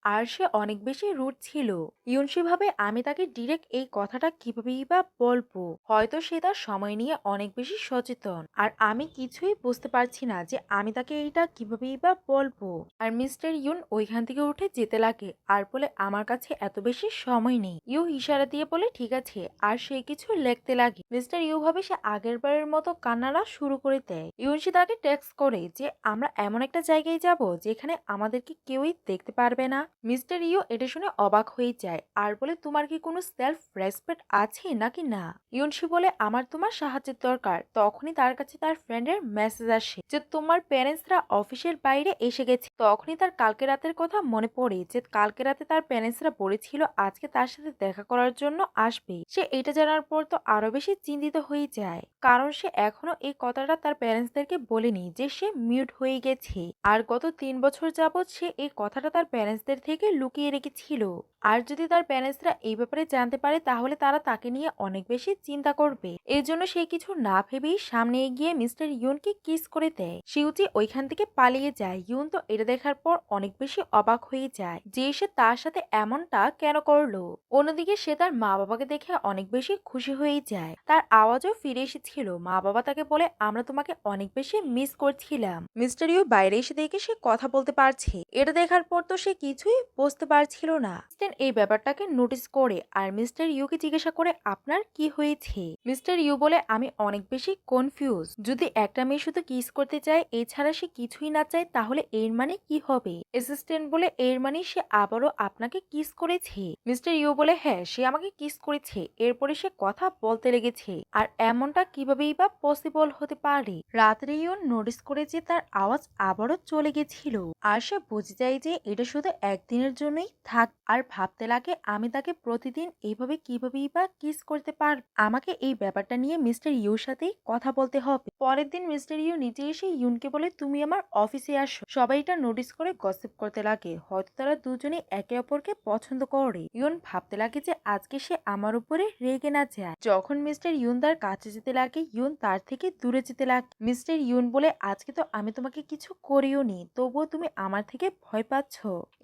আর সে অনেক বেশি রুড ছিল। ইয়ুনশি ভাবে আমি তাকে ডিরেক্ট এই কথাটা কিভাবেই বা বলবো। হয়তো সে তার সময় নিয়ে অনেক বেশি সচেতন, আর আমি কিছুই বুঝতে পারছি না যে আমি তাকে এইটা কিভাবেই বা বলবো। আর মিস্টার ইউন ওইখান থেকে উঠে যেতে লাগে আর বলে আমার কাছে এত বেশি সময় নেই। ইউ ইশারা দিয়ে বলে ঠিক আছে, আর সে কিছু লিখতে লাগে। মিস্টার ইউ ভাবে সে আগের বারের মতো কান্নারা শুরু করে দেয়। ইউনশি তাকে টেক্সট করে যে আমরা এমন একটা জায়গায় যাব যেখানে আমাদেরকে কেউই দেখতে পারবে না। মিস্টার ইউ এটা শুনে অবাক হয়ে যায় আর বলে তোমার কি কোনো সেলফ রেসপেক্ট আছে নাকি না। ইউনশি বলে আমার তোমার সাহায্যের দরকার। তখনই তার কাছে তার ফ্রেন্ডের মেসেজ আসে যে তোমার প্যারেন্টসরা অফিসের বাইরে এসে গেছে। তখনই তার কালকে রাতের কথা মনে পড়ে যে কালকে রাতে তার প্যারেন্টসরা বলেছিল আজকে তার সাথে দেখা করার জন্য আসবে। সে এটা জানার পর তো আরো বেশি চিন্তিত হয়ে যায়, কারণ সে এখনো এই কথাটা তার প্যারেন্টসদেরকে বলেনি যে সে মিউট হয়ে গেছে। আর গত 3 বছর যাবৎ সে এই কথাটা তার প্যারেন্টসদের থেকে লুকিয়ে রেখেছিল। আর যদি তার প্যারেন্টসরা এই ব্যাপারে জানতে পারে তাহলে তারা তাকে নিয়ে অনেক বেশি চিন্তা করবে। এর জন্য সে কিছু না ভেবেই সামনে এগিয়ে মিস্টার ইউনকে কিস করে দেয়। শিউচি ওইখান থেকে পালিয়ে যায়। ইউন তো এটা দেখার পর অনেক বেশি অবাক হয়ে যায় যে সে তার সাথে এমনটা কেন করলো। অন্যদিকে সে তার মা বাবাকে দেখে অনেক বেশি খুশি হয়ে যায়। তার আওয়াজও ফিরে এসেছিল। মা বাবা তাকে বলে আমরা তোমাকে অনেক বেশি মিস করছিলাম। মিস্টার ইউ বাইরে এসে দেখে সে কথা বলতে পারছে। এটা দেখার পর তো সে কিছুই বুঝতে পারছিল না। স্ট্যান এই ব্যাপারটাকে নোটিস করে আর মিস্টার ইউকে জিজ্ঞাসা করে আপনার কি হয়েছে। মিস্টার ইউ বলে আমি অনেক বেশি কনফিউজ। যদি একটা মেয়ে শুধু কিস করতে চায় এছাড়া সে কিছুই না চায় তাহলে এর মানে কি হবে। অ্যাসিস্ট্যান্ট বলে এর মানে সে আবারও আপনাকে কিস করেছে। মিস্টার ইউ বলে হ্যাঁ সে আমাকে কিস করেছে, এরপরে সে কথা বলতে লেগেছে। আর এমনটা কিভাবেই বা পসিবল হতে পারে। রাত্রে ইউ নোটিস করে যে তার আওয়াজ আবারও চলে গেছিল। আর সে বুঝে যায় যে এটা শুধু একদিনের জন্যই থাক। আর ভাবতে লাগে আমি তাকে প্রতিদিন এইভাবে কিভাবেই বা কিস করতে পার। আমাকে এই ব্যাপারটা নিয়ে মিস্টার ইউর সাথে কথা বলতে হবে। পরের দিন মিস্টার ইউ নিচে এসে ইউনকে বলে তুমি আমার অফিসে আসো। সবাই এটা নোটিস করে গসিপ করতে লাগে, হয়তো তারা দুজনে একে অপরকে পছন্দ করে। ইউন ভাবতে লাগে যে আজকে সে আমার উপরে রেগে না যায়। যখন মিস্টার ইউন তার কাছে যেতে লাগে ইউন তার থেকে দূরে যেতে লাগে। মিস্টার ইউন বলে আজকে তো আমি তোমাকে কিছু করিও নি, তবুও তুমি আমার থেকে ভয় পাচ্ছ।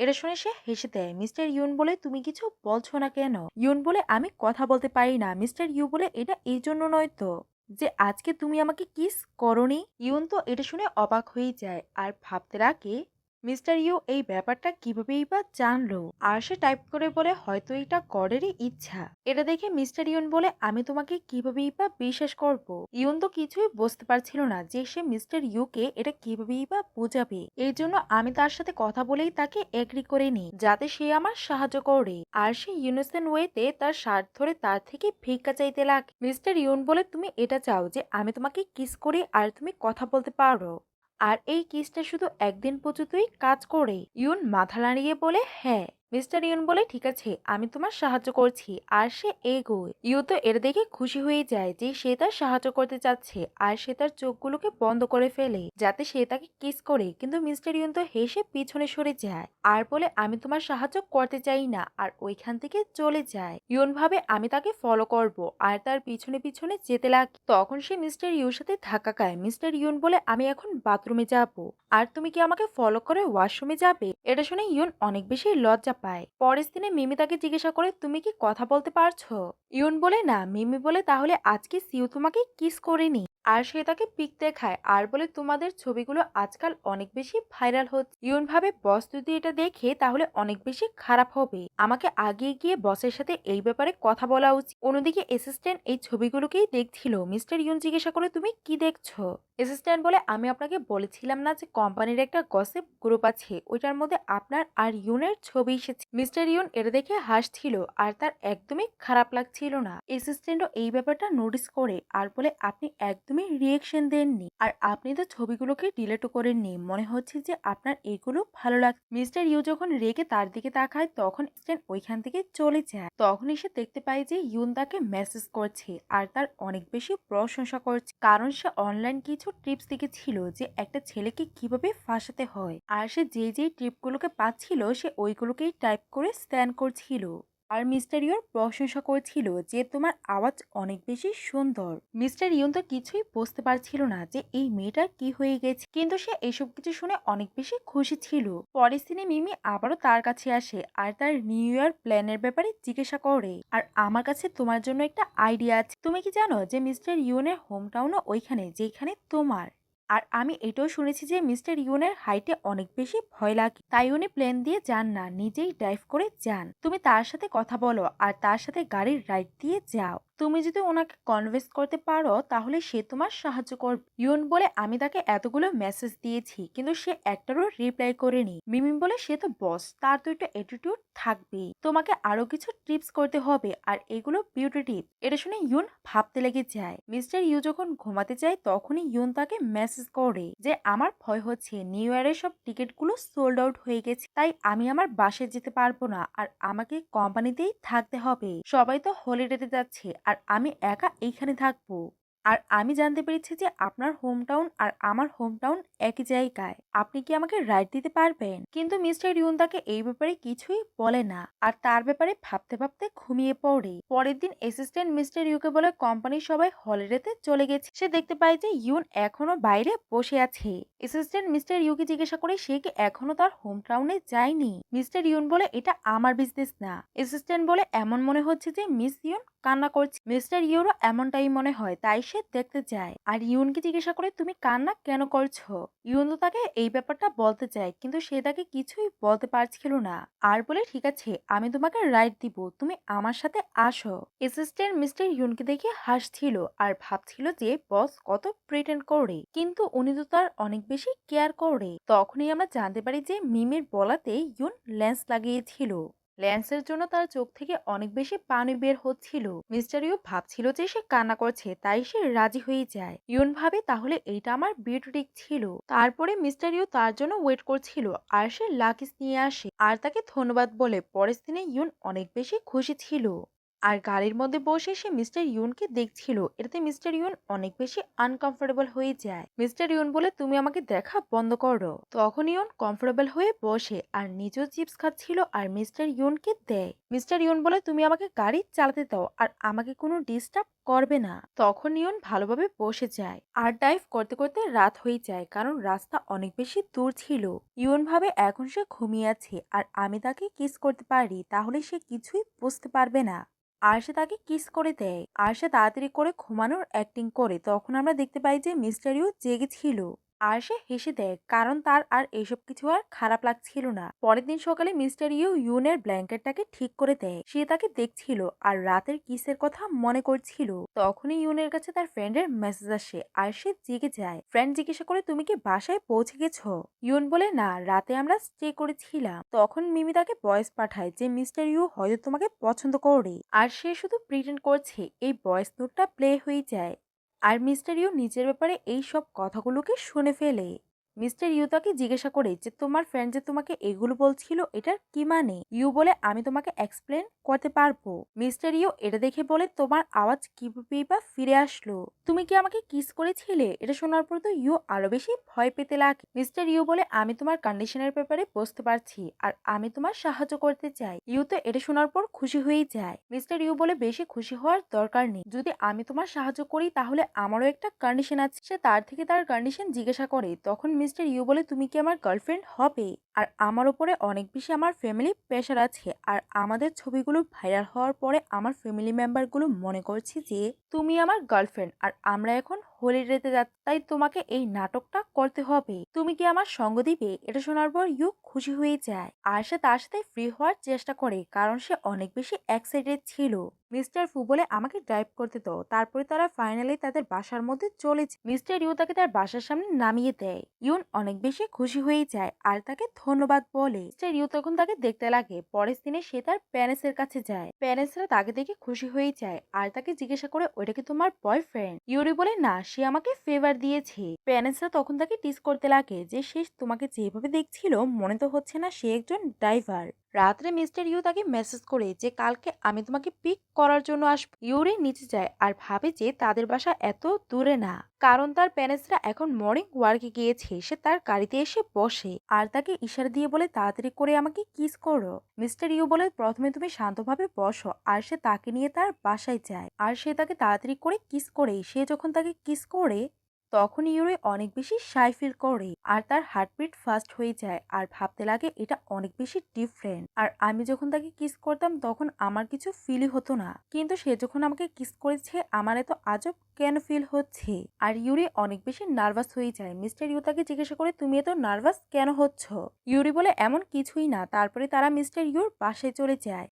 এটা শুনে সে হেসে দেয়। মিস্টার ইউন বলে তুমি কিছু বলছো না কেন। ইউন বলে আমি কথা বলতে পারি না। মিস্টার ইউ বলে এটা এই জন্য নয় তো যে আজকে তুমি আমাকে কিস করনি। ইউন তো এটা শুনে অবাক হয়ে যায় আর ভাবতে লাগে মিস্টার ইউ এই ব্যাপারটা কিভাবেই বা জানলো। আর সে টাইপ করে বলে হয়তো এটা গডেরই ইচ্ছা। এটা দেখে মিস্টার ইউন বলে আমি তোমাকে কিভাবেই বা বিশ্বাস করব। ইউন তো কিছুই বুঝতে পারছিল না যে সে মিস্টার ইউকে এটা কিভাবেই বা বোঝাবে। এই জন্য আমি তার সাথে কথা বলেই তাকে এগ্রি করে নিই যাতে সে আমার সাহায্য করে। আর সে ইউনিসেন ওয়েতে তার শার্ট ধরে তার থেকে ভিক্ষা চাইতে লাগে। মিস্টার ইউন বলে তুমি এটা চাও যে আমি তোমাকে কিস করি আর তুমি কথা বলতে পারো, আর এই কিসটা শুধু একদিন পর্যন্তই কাজ করে। ইউন মাথা নাড়িয়ে বলে হ্যাঁ। মিস্টার ইউন বলে ঠিক আছে আমি তোমার সাহায্য করছি। আর সে এগোয়। ইউ তো এটা দেখে খুশি হয়ে যায় যে সে তার সাহায্য করতে চাচ্ছে আর সে তার চোখগুলোকে বন্ধ করে ফেলে যাতে সে তাকে কিস করে, কিন্তু মিস্টার ইউন তো হেসে পিছনে সরে যায় আর বলে আমি তোমার সাহায্য করতে চাই না আর ওইখান থেকে চলে যায়। ইউন ভাবে আমি তাকে ফলো করব আর তার পিছনে পিছনে যেতে লাগে। তখন সে মিস্টার ইউর সাথে ধাক্কা খায়। মিস্টার ইউন বলে আমি এখন বাথরুমে যাব আর তুমি কি আমাকে ফলো করে ওয়াশরুমে যাবে। এটা শুনে ইউন অনেক বেশি লজ্জা পায়। পরের দিনে মিমি তাকে জিজ্ঞাসা করে তুমি কি কথা বলতে পারছো। ইউন বলে না। মিমি বলে তাহলে আজকে সিউ তোমাকে কিস করেনি। আর সে তাকে পিক দেখায় আর বলে তোমাদের ছবিগুলো আজকাল অনেক বেশি ভাইরাল হচ্ছে। ইউন ভাবে বস যদি এটা দেখে তাহলে অনেক বেশি খারাপ হবে, আমাকে আগে গিয়ে বসের সাথে এই ব্যাপারে কথা বলা উচিত। অন্যদিকে অ্যাসিস্ট্যান্ট এই ছবিগুলোকেই দেখছিল। মিস্টার ইউন জিজ্ঞাসা করে তুমি কি দেখছো। অ্যাসিস্ট্যান্ট বলে আমি আপনাকে বলেছিলাম না যে কোম্পানির একটা গসিপ গ্রুপ আছে, ওইটার মধ্যে আপনার আর ইউনের ছবি এসেছে। মিস্টার ইউন এটা দেখে হাসছিল আর তার একদমই খারাপ লাগছিল না। অ্যাসিস্ট্যান্টও এই ব্যাপারটা নোটিস করে আর বলে আপনি একদমই রিয়েকশন দেননি আর আপনি তো ছবিগুলোকে ডিলিটও করেননি, মনে হচ্ছে যে আপনার এগুলো ভালো লাগে। মিস্টার ইউ যখন রেগে তার দিকে তাকায় তখন স্ট্যান ওইখান থেকে চলে যায়। তখনই সে দেখতে পায় যে ইউন তাকে মেসেজ করছে আর তার অনেক বেশি প্রশংসা করছে, কারণ সে অনলাইন কিছু টিপস দেখেছিল যে একটা ছেলেকে কিভাবে ফাঁসাতে হয়। আর সে যেই টিপগুলোকে পাচ্ছিল সে ওইগুলোকেই টাইপ করে স্ক্যান করছিল। আর মিস্টার ইউর প্রশংসা করছিল যে তোমার আওয়াজ অনেক বেশি সুন্দর। মিস্টার ইউন তো কিছুই বুঝতে পারছিল না যে এই মেয়েটার কি হয়ে গেছে, কিন্তু সে এসব কিছু শুনে অনেক বেশি খুশি ছিল। পরের দিনে মিমি আবারও তার কাছে আসে আর তার নিউ ইয়ার প্ল্যানের ব্যাপারে জিজ্ঞাসা করে। আর আমার কাছে তোমার জন্য একটা আইডিয়া আছে। তুমি কি জানো যে মিস্টার ইউনের হোম টাউনও ওইখানে যেখানে তোমার? আর আমি এটাও শুনেছি যে মিস্টার ইউনের হাইটে অনেক বেশি ভয় লাগে, তাই উনি প্লেন দিয়ে যান না, নিজেই ড্রাইভ করে যান। তুমি তার সাথে কথা বলো আর তার সাথে গাড়ির রাইড দিয়ে যাও। তুমি যদি ওনাকে কনভিন্স করতে পারো তাহলে সে তোমার সাহায্য করবে। ইউন বলে আমি তাকে এতগুলো মেসেজ দিয়েছি কিন্তু সে একটারও রিপ্লাই করেনি। মিমি বলে সে তো বস, তার তো একটা অ্যাটিটিউড থাকবেই। তোমাকে আরো কিছু টিপস করতে হবে আর এগুলো বিউটি টিপ। এটা শুনে ইউন ভাবতে লেগে যায়। মিস্টার ইউ যখন ঘুমাতে যায় তখনই ইউন তাকে মেসেজ করে যে আমার ভয় হচ্ছে নিউ ইয়ারের সব টিকিটগুলো সোল্ড আউট হয়ে গেছে, তাই আমি আমার বাসায় যেতে পারবো না আর আমাকে কোম্পানিতেই থাকতে হবে। সবাই তো হলিডেতে যাচ্ছে আর আমি একা এইখানে থাকবো। আর আমি জানতে পেরেছি যে আপনার হোম টাউন আর আমার হোম টাউন একই জায়গায়। আপনি কি আমাকে রাইড দিতে পারবেন? কিন্তু মিস্টার ইউন তাকে এই ব্যাপারে কিছুই বলে না আর তার ব্যাপারে ভাবতে ভাবতে ঘুমিয়ে পড়ে। পরের দিন অ্যাসিস্ট্যান্ট মিস্টার ইউকে বলে কোম্পানির সবাই হলিডেতে চলে গেছে। সে দেখতে পায় যে ইউন এখনো বাইরে বসে আছে। অ্যাসিস্ট্যান্ট মিস্টার ইউকে জিজ্ঞাসা করে সে কি এখনো তার হোম টাউনে যায়নি। মিস্টার ইউন বলে এটা আমার বিজনেস না। অ্যাসিস্ট্যান্ট বলে এমন মনে হচ্ছে যে মিস ইউন কান্না করছে। মিস্টার ইউরো এমনটাই মনে হয়, তাই সে দেখতে যায় আর ইউনকে জিজ্ঞাসা করে তুমি কান্না কেন করছো। ইউন তো তাকে এই ব্যাপারটা বলতে চায় কিন্তু সে তাকে কিছুই বলতে পারছিল না আর বলে ঠিক আছে আমি তোমাকে রাইড দিব, তুমি আমার সাথে আসো। অ্যাসিস্ট্যান্ট মিস্টার ইউনকে দেখে হাসছিল আর ভাবছিল যে বস কত প্রিটেন্ড করে, কিন্তু উনি তো তার অনেক বেশি কেয়ার করে। তখনই আমরা জানতে পারি যে মিমির বলাতে ইউন লেন্স লাগিয়েছিল। ল্যান্সের জন্য তার চোখ থেকে অনেক বেশি পানি বের হচ্ছিল। মিস্টার ইউ ভাবছিল যে সে কান্না করছে, তাই সে রাজি হয়ে যায়। ইউন ভাবে তাহলে এইটা আমার বিউটি টিক ছিল। তারপরে মিস্টার ইউ তার জন্য ওয়েট করছিল আর সে লাকিস নিয়ে আসে আর তাকে ধন্যবাদ বলে। পরের দিনে ইউন অনেক বেশি খুশি ছিল আর গাড়ির মধ্যে বসে সে মিস্টার ইউনকে দেখছিল। এটাতে মিস্টার ইউন অনেক বেশি আনকমফোর্টেবল হয়ে যায়। মিস্টার ইউন বলে তুমি আমাকে দেখা বন্ধ করো। তখন ইউন কমফোর্টেবল হয়ে বসে আর নিজেও চিপস খাচ্ছিল আর মিস্টার ইউনকে দেয়। মিস্টার ইউন বলে তুমি আমাকে গাড়ি চালাতে দাও আর আমাকে কোনো ডিস্টার্ব করবে না। তখন ইউন ভালোভাবে বসে যায় আর ড্রাইভ করতে করতে রাত হয়ে যায় কারণ রাস্তা অনেক বেশি দূর ছিল। ইউন ভাবে এখন সে ঘুমিয়ে আছে আর আমি তাকে কিস করতে পারি তাহলে সে কিছুই বুঝতে পারবে না। আর সে তাকে কিস করে দেয় আর সে তাড়াতাড়ি করে ঘুমানোর অ্যাক্টিং করে। তখন আমরা দেখতে পাই যে মিস্টার ইউ জেগেছিল আর সে হেসে দেয় কারণ তার আর এসব কিছু আর খারাপ লাগছিল না। পরের দিন সকালে মিস্টার ইউ ইউনের ব্ল্যাঙ্কেটটাকে ঠিক করে দেয়। সে তাকে দেখছিল আর রাতের কিসের কথা মনে করছিল। তখনই ইউনের কাছে তার ফ্রেন্ডের মেসেজ আসে আর সে জেগে যায়। ফ্রেন্ড জিজ্ঞাসা করে তুমি কি বাসায় পৌঁছে গেছো? ইউন বলে না, রাতে আমরা স্টে করেছিলাম। তখন মিমি তাকে ভয়েস পাঠায় যে মিস্টার ইউ হয়তো তোমাকে পছন্দ করে আর সে শুধু প্রিটেন্ড করছে। এই ভয়েস নোটটা প্লে হয়ে যায় আর মিস্টার ইউ নিজের ব্যাপারে এই সব কথাগুলোকে শুনে ফেলে। মিস্টার ইউ তাকে জিজ্ঞাসা করে যে তোমার ফ্রেন্ড যে তোমাকে এগুলো বলছিল এটার কি মানে। ইউ বলে আমি তোমাকে এক্সপ্লেন করতে পারবো। মিস্টার ইউ এটা দেখে বলে তোমার আওয়াজ কিভাবে বা ফিরে আসলো? তুমি কি আমাকে কিস করেছিলে? এটা শোনার পর তো ইউ আরো বেশি ভয় পেতে লাগে। মিস্টার ইউ বলে আমি তোমার কন্ডিশনের ব্যাপারে বুঝতে পারছি আর আমি তোমার সাহায্য করতে চাই। ইউ তো এটা শোনার পর খুশি হয়ে যায়। মিস্টার ইউ বলে বেশি খুশি হওয়ার দরকার নেই, যদি আমি তোমার সাহায্য করি তাহলে আমারও একটা কন্ডিশন আছে। সে তার থেকে তার কন্ডিশন জিজ্ঞাসা করে। তখন মিস্টার ইউ বলে তুমি কি আমার গার্লফ্রেন্ড হবে? আর আমার উপরে অনেক বেশি আমার ফ্যামিলি প্রেশার আছে আর আমাদের ছবিগুলো ভাইরাল হওয়ার পরে আমার ফ্যামিলি মেম্বার গুলো মনে করছে যে তুমি আমার গার্লফ্রেন্ড আর আমরা এখন হলিডেতে যাচ্ছি, তাই তোমাকে এই নাটকটা করতে হবে। তুমি কি আমার সঙ্গ দিবে? এটা শোনার পর ইউ খুশি হয়ে যায় আর সে তার সাথে ফ্রি হওয়ার চেষ্টা করে কারণ সে অনেক বেশি এক্সাইটেড ছিল। মিস্টার ফু বলে আমাকে ড্রাইভ করতে দাও। তারপরে তারা ফাইনালি তাদের বাসার মধ্যে চলে যায়। মিস্টার ইউ তাকে তার বাসার সামনে নামিয়ে দেয়। ইউন অনেক বেশি খুশি হয়ে যায় আর তাকে ধন্যবাদ বলে। মিস্টার ইউ তখন তাকে দেখতে লাগে। পরের দিনে সে তার প্যারেন্টসের কাছে যায়। প্যারেন্টসরা তাকে দেখে খুশি হয়ে যায় আর তাকে জিজ্ঞাসা করে ওইটা কি তোমার বয়ফ্রেন্ড? ইউরি বলে না, সে আমাকে ফেভার দিয়েছে। প্যারেন্টসরা তখন তাকে টিস করতে লাগে যে সে তোমাকে যেভাবে দেখছিল মনে তো হচ্ছে না সে একজন ড্রাইভার। রাত্রে মিস্টার ইউ তাকে মেসেজ করে যে কালকে আমি তোমাকে পিক করার জন্য আসবো। ইউরি নিচে যায় আর ভাবে যে তাদের বাসা এত দূরে না। কারণ তার প্যারেন্টসরা এখন মর্নিং ওয়ার্কে গিয়েছে। সে তার গাড়িতে এসে বসে আর তাকে ইশারা দিয়ে বলে, তাড়াতাড়ি করে আমাকে কিস করো। মিস্টার ইউ বলে, প্রথমে তুমি শান্তভাবে বসো। আর সে তাকে নিয়ে তার বাসায় যায় আর সে তাকে তাড়াতাড়ি করে কিস করে। সে যখন তাকে কিস করে তখন ইউরি অনেক বেশি শাই ফিল করে আর তার হার্টবিট ফাস্ট হয়ে যায় আর ভাবতে লাগে এটা অনেক বেশি ডিফারেন্ট। আর আমি যখন তাকে কিস করতাম তখন আমার কিছু ফিলই হতো না, কিন্তু সে যখন আমাকে কিস করেছে আমার এত আজব কেন ফিল হচ্ছে। আর ইউরি অনেক বেশি নার্ভাস হয়ে যায়। মিস্টার ইউ তাকে জিজ্ঞাসা করে, তুমি এত নার্ভাস কেন হচ্ছ? ইউরি বলে, এমন কিছুই না। তারপরে তারা মিস্টার ইউর বাসায় চলে যায়।